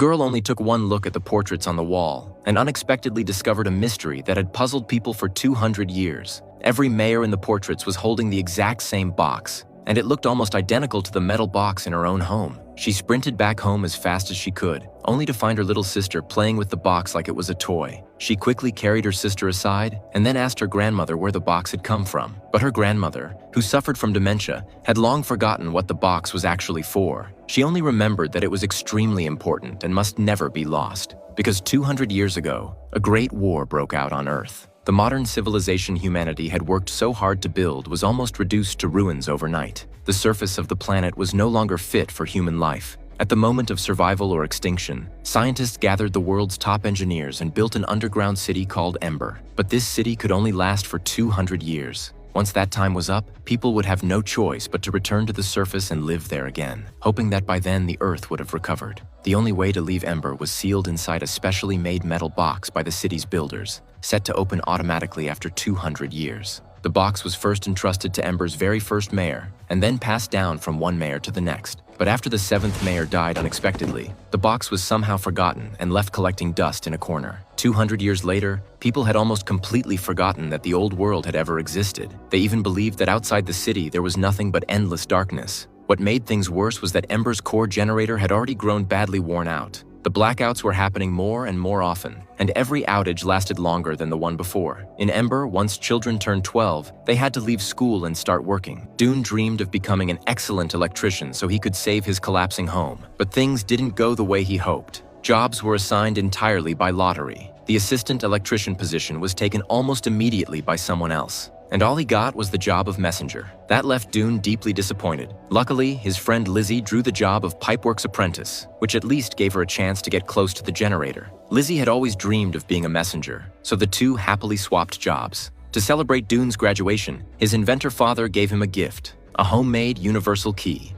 girl only took one look at the portraits on the wall and unexpectedly discovered a mystery that had puzzled people for 200 years. Every mayor in the portraits was holding the exact same box, and it looked almost identical to the metal box in her own home. She sprinted back home as fast as she could, only to find her little sister playing with the box like it was a toy. She quickly carried her sister aside and then asked her grandmother where the box had come from. But her grandmother, who suffered from dementia, had long forgotten what the box was actually for. She only remembered that it was extremely important and must never be lost, because 200 years ago, a great war broke out on Earth. The modern civilization humanity had worked so hard to build was almost reduced to ruins overnight. The surface of the planet was no longer fit for human life. At the moment of survival or extinction, scientists gathered the world's top engineers and built an underground city called Ember. But this city could only last for 200 years. Once that time was up, people would have no choice but to return to the surface and live there again, hoping that by then the Earth would have recovered. The only way to leave Ember was sealed inside a specially made metal box by the city's builders, set to open automatically after 200 years. The box was first entrusted to Ember's very first mayor, and then passed down from one mayor to the next. But after the 7th mayor died unexpectedly, the box was somehow forgotten and left collecting dust in a corner. 200 years later, people had almost completely forgotten that the old world had ever existed. They even believed that outside the city there was nothing but endless darkness. What made things worse was that Ember's core generator had already grown badly worn out. The blackouts were happening more and more often, and every outage lasted longer than the one before. In Ember, once children turned 12, they had to leave school and start working. Dune dreamed of becoming an excellent electrician so he could save his collapsing home. But things didn't go the way he hoped. Jobs were assigned entirely by lottery. The assistant electrician position was taken almost immediately by someone else, and all he got was the job of messenger. That left Dune deeply disappointed. Luckily, his friend Lizzie drew the job of pipeworks apprentice, which at least gave her a chance to get close to the generator. Lizzie had always dreamed of being a messenger, so the two happily swapped jobs. To celebrate Dune's graduation, his inventor father gave him a gift, a homemade universal key.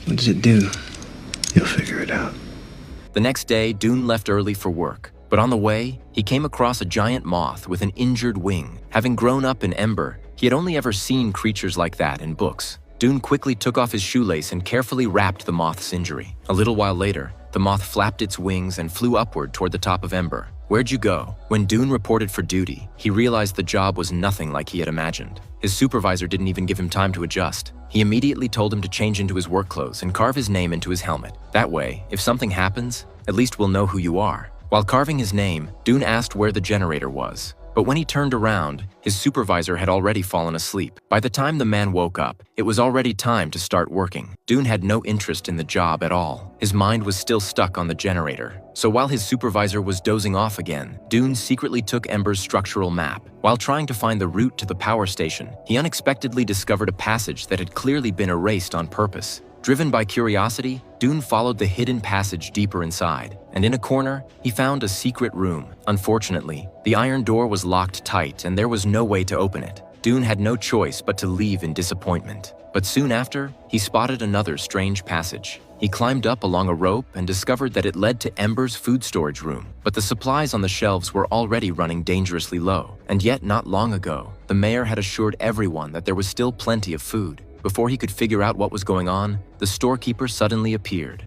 What does it do? You'll figure it out. The next day, Dune left early for work. But on the way, he came across a giant moth with an injured wing. Having grown up in Ember, he had only ever seen creatures like that in books. Dune quickly took off his shoelace and carefully wrapped the moth's injury. A little while later, the moth flapped its wings and flew upward toward the top of Ember. "Where'd you go?" When Dune reported for duty, he realized the job was nothing like he had imagined. His supervisor didn't even give him time to adjust. He immediately told him to change into his work clothes and carve his name into his helmet. That way, if something happens, at least we'll know who you are. While carving his name, Dune asked where the generator was. But when he turned around, his supervisor had already fallen asleep. By the time the man woke up, it was already time to start working. Dune had no interest in the job at all. His mind was still stuck on the generator. So while his supervisor was dozing off again, Dune secretly took Ember's structural map. While trying to find the route to the power station, he unexpectedly discovered a passage that had clearly been erased on purpose. Driven by curiosity, Dune followed the hidden passage deeper inside, and in a corner, he found a secret room. Unfortunately, the iron door was locked tight and there was no way to open it. Dune had no choice but to leave in disappointment. But soon after, he spotted another strange passage. He climbed up along a rope and discovered that it led to Ember's food storage room. But the supplies on the shelves were already running dangerously low. And yet, not long ago, the mayor had assured everyone that there was still plenty of food. Before he could figure out what was going on, the storekeeper suddenly appeared.